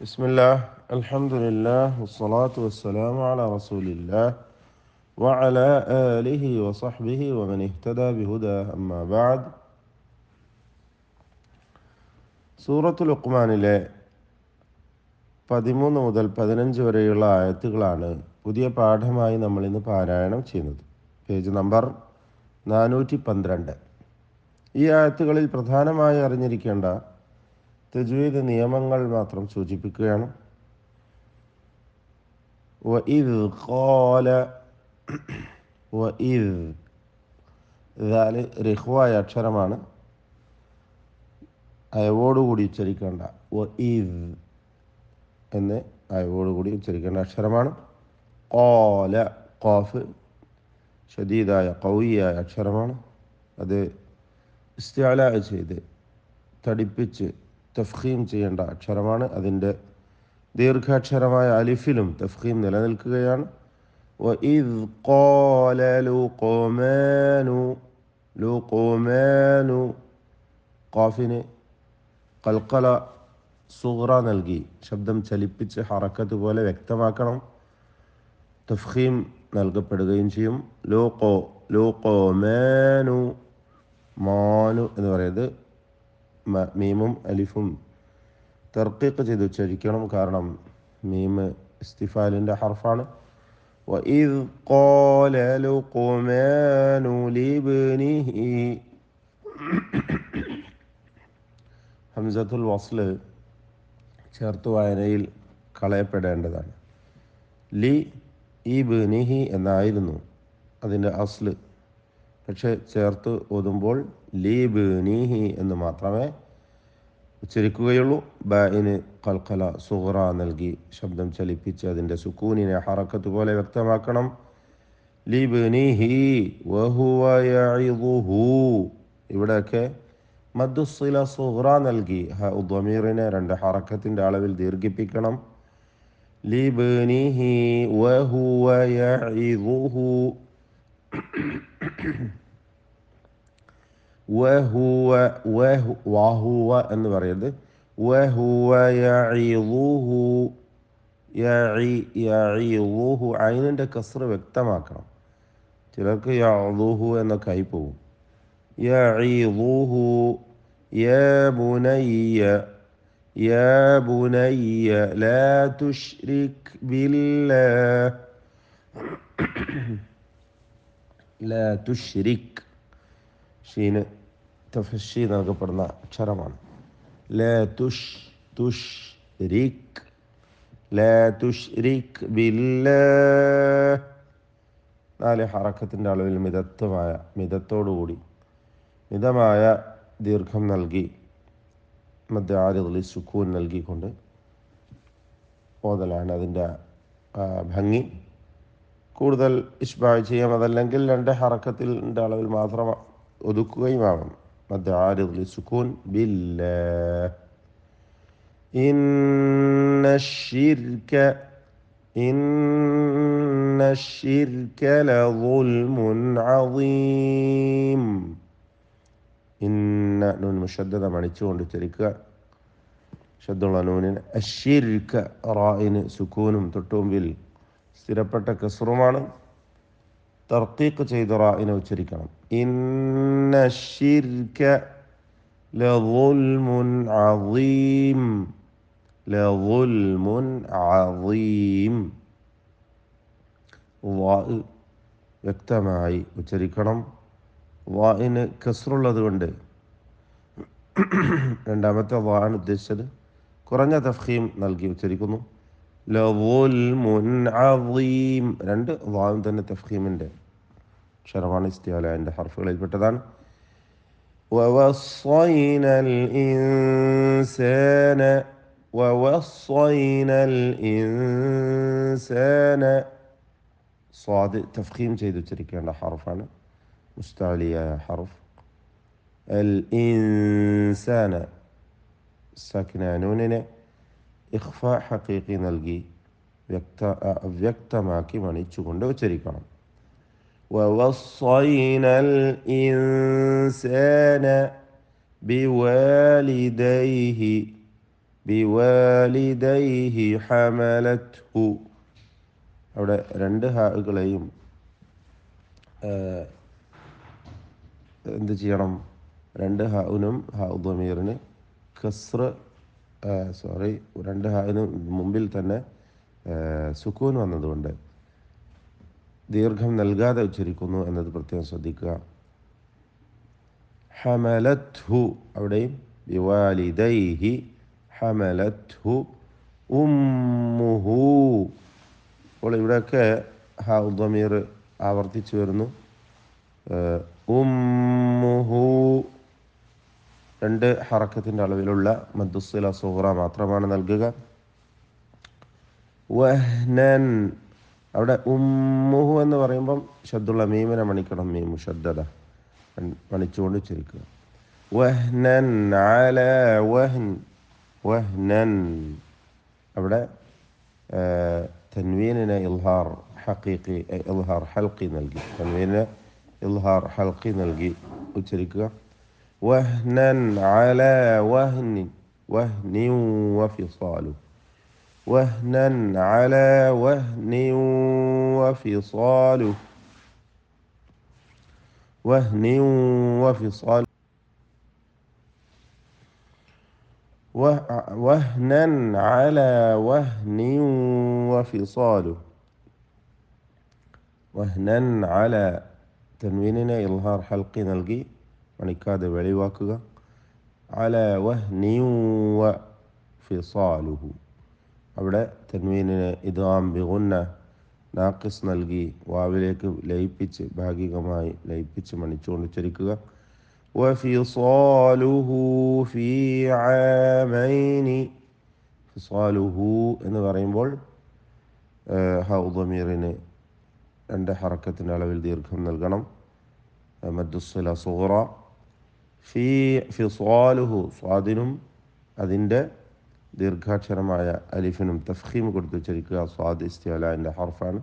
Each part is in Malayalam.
بسم الله الحمد لله والصلاة والسلام على رسول الله وعلى آله وصحبه ومن اهتدى بهداه أما بعد സൂറത്തു ലുഖ്മാനിലെ 13 മുതൽ 15 വരെയുള്ള ആയത്തുകളാണ് പുതിയ പാഠമായി നമ്മൾ ഇന്ന് പാരായണം ചെയ്യുന്നത്. Page number 412. ഈ ആയത്തുകളിൽ പ്രധാനമായി അറിഞ്ഞിരിക്കേണ്ട തജ്വീദ് നിയമങ്ങൾ മാത്രം സൂചിപ്പിക്കുകയാണ്. വഇദ് ഖാല വഇദ് ദാല് റിഖ്വായ അക്ഷരമാണ്, അയവോടുകൂടി ഉച്ചരിക്കേണ്ട. വഇദ് എന്ന് അയവോടുകൂടി ഉച്ചരിക്കേണ്ട അക്ഷരമാണ്. ഖാല ഖാഫ് ഷദീദായ ഖവിയായ അക്ഷരമാണ്. അത് ഇസ്തിഅലാ ചെയ്ത് തടിപ്പിച്ച് തഫ്ഖീം ചെയ്യേണ്ട അക്ഷരമാണ്. അതിൻ്റെ ദീർഘാക്ഷരമായ അലിഫിലും തഫ്ഖീം നിലനിൽക്കുകയാണ്. വഇദ് ഖാല ലുഖ്മാനു ലുഖ്മാനു ഖാഫിന് ഖൽഖല സുഗ്റ നൽകി ശബ്ദം ചലിപ്പിച്ച് ഹറക്കത്ത് പോലെ വ്യക്തമാക്കണം. തഫ്ഖീം നൽകപ്പെടുകയും ചെയ്യും. ലുഖ്മാനു മാനു എന്ന് പറയുന്നത് മീമും അലിഫും തർക്കീഖ് ചെയ്ത് ഉച്ചരിക്കണം. കാരണം മീം ഇസ്തിഫാലിൻ്റെ ഹർഫാണ്. വഇദ് ഖാല ലുഖ്മാനു ലിബ്നിഹി ഹംസത്തുൽ വസ്ൽ ചേർത്ത് വായനയിൽ കളയപ്പെടേണ്ടതാണ്. ലി ഇബ്നിഹി എന്നായിരുന്നു അതിൻ്റെ അസ്ല്. പക്ഷെ ചേർത്ത് ഓതുമ്പോൾ ലിബ്നിഹി എന്ന് മാത്രമേ ഉച്ചരിക്കുകയുള്ളൂ. ബാഇന് ഖൽഖല സുഗ്റ നൽകി ശബ്ദം ചലിപ്പിച്ച് അതിൻ്റെ സുക്കൂനിനെ ഹറക്കത്ത് പോലെ വ്യക്തമാക്കണം. ലിബ്നിഹി വഹുവ യഇദുഹു ഇവിടെയൊക്കെ മദ്ദുസ്സില സുഗ്റ നൽകി ദ്വമീറിനെ 2 ഹറക്കത്തിൻ്റെ അളവിൽ ദീർഘിപ്പിക്കണം. ലിബ്നിഹി വഹുവ യഇദുഹു വഹുവ എന്ന് പറയരുത്. വഹുവ യഇദുഹു യഇദുഹു ഐനിൻ്റെ കസ്ർ വ്യക്തമാക്കണം. ചിലർക്ക് യഅദുഹു എന്നൊക്കെ ആയി പോകും. യഇദുഹു യാ ബുനയ്യ യാ ബുനയ്യ ലാ തുശ്രിക് ബില്ലാഹ് ലാ തുശ്രിക് ഷീന് തഫ്ശി നൽകപ്പെടുന്ന അക്ഷരമാണ്. ലാ തുശ്രിക് ലാ തുശ്രിക് ബില്ലാഹ് 4 ഹറക്കത്തിൻ്റെ അളവിൽ മിതത്തോടുകൂടി മിതമായ ദീർഘം നൽകി മദ്ദ് ആരിദ് സുക്കൂൻ നൽകിക്കൊണ്ട് ഓതലാണ് അതിൻ്റെ ഭംഗി. കൂടുതൽ ഇഷ്ബാഹ് ചെയ്യാം. അതല്ലെങ്കിൽ 2 ഹറക്കത്തിൻ്റെ അളവിൽ മാത്രം ഒതുക്കുകയും ആവാം. മദ്ദ് ആരിദ് സുക്കൂൻ ബില്ലാഹ്. ഇന്ന الشرك لظلم عظيم. ഇന്ന നൂൻ മുഷദ്ദദ മണിച്ചുകൊണ്ട് ഉച്ചരിക്കുക. ശബ്ദമുള്ള നൂനിന് അശ്ശിർക റായിന് സുക്കൂനും തൊട്ടുമുമ്പിൽ സ്ഥിരപ്പെട്ട കസ്റുമാണ്. തർക്കീഖ് ചെയ്ത് റായിനെ ഉച്ചരിക്കണം. ഇന്ന الشرك لظلم عظيم لظلم عظيم. വാഇ വ്യക്തമായി ഉച്ചരിക്കണം. വാഇന് കസ്റുള്ളത് കൊണ്ട് രണ്ടാമത്തെ വാണ് ഉദ്ദേശിച്ചത് കുറഞ്ഞ തഫ്ഖീം നൽകി ഉച്ചരിക്കുന്നു. ലظുൽമുൻ അളീം 2 വാവും തന്നെ തഫ്ഖീമിൻ്റെ അക്ഷരമാണ്. ഇസ്തിഅലാൻ്റെ ഹർഫുകളിൽപ്പെട്ടതാണ്. വവസ്സൈനൽ ഇൻസാന സ്വാദ് തഫ്ഖീം ചെയ്ത് ഉച്ചരിക്കേണ്ട ഹർഫാണ്. മുസ്തഅലിയായ ഹർഫ്. അൽ ഇൻസാന സാക്കിനായ നൂനിനെ ഇഖ്ഫ ഹഖീഖി നൽകി വ്യക്തമാക്കി മണിച്ചുകൊണ്ട് ഉച്ചരിക്കണം. വവസ്സൈനൽ ഇൻസാന ബിവാലിദൈഹി ബിവാലിദൈഹി ഹമലത്ഹു. അവിടെ രണ്ട് ഹാകളെയും എന്ത് ചെയ്യണം? രണ്ട് ഹാവിനും ഹാഉദ്ദമീറിന് കസ്ർ രണ്ട് ഹാവിന് മുമ്പിൽ തന്നെ സുക്കൂൻ വന്നതുകൊണ്ട് ദീർഘം നൽകാതെ ഉച്ചരിക്കുന്നു എന്നത് പ്രത്യേകം ശ്രദ്ധിക്കുക. ഹമലത്ഹു അവിടെയും ബിവാലിദൈഹി ഹമലത്ഹു ഉമ്മുഹു. അപ്പോൾ ഇവിടെയൊക്കെ ഹാഉദ്ദമീർ ആവർത്തിച്ചു വരുന്നു. ഉമ്മുഹു രണ്ട് ഹറക്കത്തിൻ്റെ അളവിലുള്ള മദ്ദുസ്സില സുഗ്റ മാത്രമാണ് നൽകുക. വഹ്നൻ അവിടെ ഉമ്മുഹു എന്ന് പറയുമ്പം ഷദ്ദുള്ള മീമിനെ മണിക്കണം. മീം മുഷദ്ദദ മണിച്ചുകൊണ്ട് ഉച്ചരിക്കുക. വഹ്നൻ അല വഹ്ൻ. വഹ്നൻ അവിടെ തൻവീനിനെ ഇൽഹാർ ഹഖീഖി ഇൽഹാർ ഹൽഖി നൽകി. തൻവീനിനെ ഇൽഹാർ ഹൽഖി നൽകി ഉച്ചരിക്കുക. വഹ്നൻ അല വഹ്നി വഹ്നി വഫിസാലു. വഹ്നൻ അല വഹ്നി വഫിസാലു. വഹ്നി വഫിസാലു. വഹ്നൻ അല വഹ്നി വഫിസാലു. വഹ്നൻ അല തൻവീനിനെ ഇൽഹാർ ഹൽഖി നൽകി മണിക്കാതെ വെളിവാക്കുക. അല വഹ്നി വഫിസാലുഹു അവിടെ തൻവീനിനെ ഇദ്ഗാം ബിഗുന്ന നാഖിസ് നൽകി വാവിലേക്ക് ലയിപ്പിച്ച് ഭാഗികമായി ലയിപ്പിച്ച് മണിച്ചുകൊണ്ട് ഉച്ചരിക്കുക. വഫിസാലുഹു ഫീ ആമൈനി. ഫിസാലുഹു എന്ന് പറയുമ്പോൾ ഹൗദമീറിന് രണ്ട് ഹറക്കത്തിൻ്റെ അളവിൽ ദീർഘം നൽകണം. മദ്ദുസ്സില സുഗ്റ. ഫിസാലുഹു സ്വാദിനും അതിൻ്റെ ദീർഘാക്ഷരമായ അലിഫിനും തഫ്ഖീം കൊടുത്ത് ഉച്ചരിക്കുക. സ്വാദ് ഇസ്തിഅലാഇൻ്റെ ഹർഫാണ്.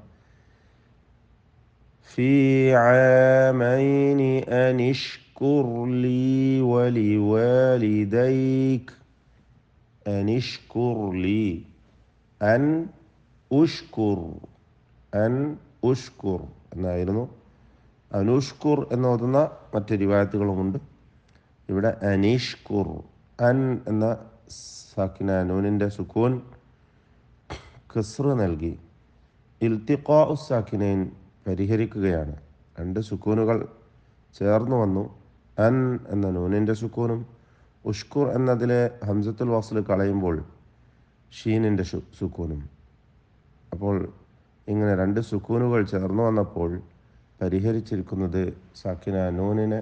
ഫീ ആമൈനി അനിഷ്കുർ ലീ വലിവാലിദൈക്. അനിഷ്കുർ ലീ അൻ ഉഷ്കുർ. അൻ ഉഷ്കുർ എന്നായിരുന്നു. അനുഷ്കുർ എന്നോതുന്ന മറ്റ് റിവായത്തുകളുമുണ്ട്. ഇവിടെ അനിഷ്കുർ. അൻ എന്ന സാക്കിന നൂനിൻ്റെ സുക്കൂൻ കസ്ർ നൽകി ഇൽത്തിഖാഉ സാക്കിനൈൻ പരിഹരിക്കുകയാണ്. രണ്ട് സുക്കൂനുകൾ ചേർന്ന് വന്നു. അൻ എന്ന നൂനിൻ്റെ സുക്കൂനും ഉഷ്കുർ എന്നതിലെ ഹംസത്തുൽ വസ്ൽ കളയുമ്പോൾ ഷീനിൻ്റെ സുക്കൂനും. അപ്പോൾ ഇങ്ങനെ രണ്ട് സുക്കൂനുകൾ ചേർന്ന് വന്നപ്പോൾ പരിഹരിച്ചിരിക്കുന്നത് സാക്കിന നൂനിനെ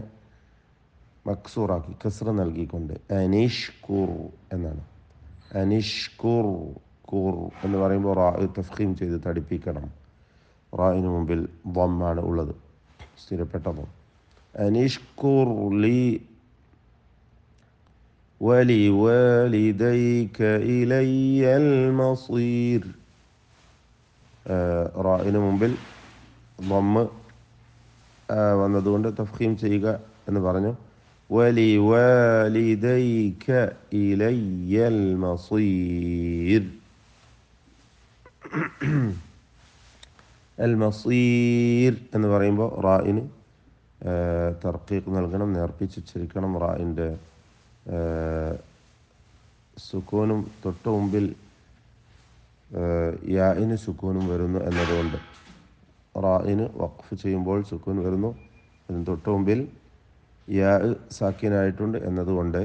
മക്സൂറാക്കി കസ്ർ നൽകിക്കൊണ്ട് അനിഷ്കുർ എന്നാണ്. അനിഷ്കുർ കൂർ എന്ന് പറയുമ്പോൾ റാ തഫ്ഖീം ചെയ്ത് തടിപ്പിക്കണം. റായിന് മുമ്പിൽ ളമ്മാണ് ഉള്ളത്, സ്ഥിരപ്പെട്ട ളം. അനിഷ്കുർ ലി വലിവാലിദൈക ഇലയ്യൽ മസീർ. റായിന് മുമ്പിൽ ളമ്മ് വന്നതുകൊണ്ട് തഫ്ഖീം ചെയ്യുക എന്ന് പറഞ്ഞു. വലിവാലിദൈക ഇലയ്യൽ മസീർ. അൽ മസീർ എന്ന് പറയുമ്പോൾ റായിന് തർക്കീഖ് നൽകണം, നേർപ്പിച്ചുച്ചരിക്കണം. റായിൻ്റെ സുക്കൂനും തൊട്ട് മുമ്പിൽ യാഇന് സുക്കൂനും വരുന്നു എന്നതുകൊണ്ട് റായിന് വഖഫ് ചെയ്യുമ്പോൾ സുക്കൂൻ വരുന്നു. അതിന് തൊട്ട് മുമ്പിൽ യാ സാക്കിനായിട്ടുണ്ട് എന്നതുകൊണ്ട്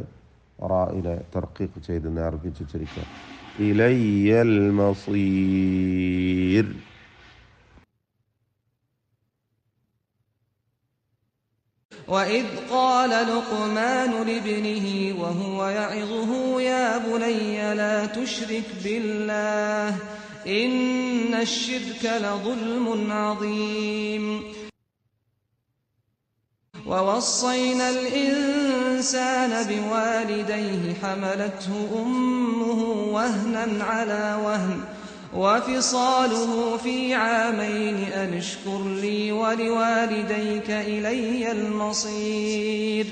റായിനെ തർക്കീഖ് ചെയ്ത് നേർപ്പിച്ചുച്ചരിക്കുക. ഇലയ്യൽ മസീർ. وإذ قال لقمان لابنه وهو يعظه يا بني لا تشرك بالله إن الشرك لظلم عظيم ووصينا الإنسان بوالديه حملته أمه وهنا على وهن وفصاله في عامين أن اشكر لي ولوالديك إلي المصير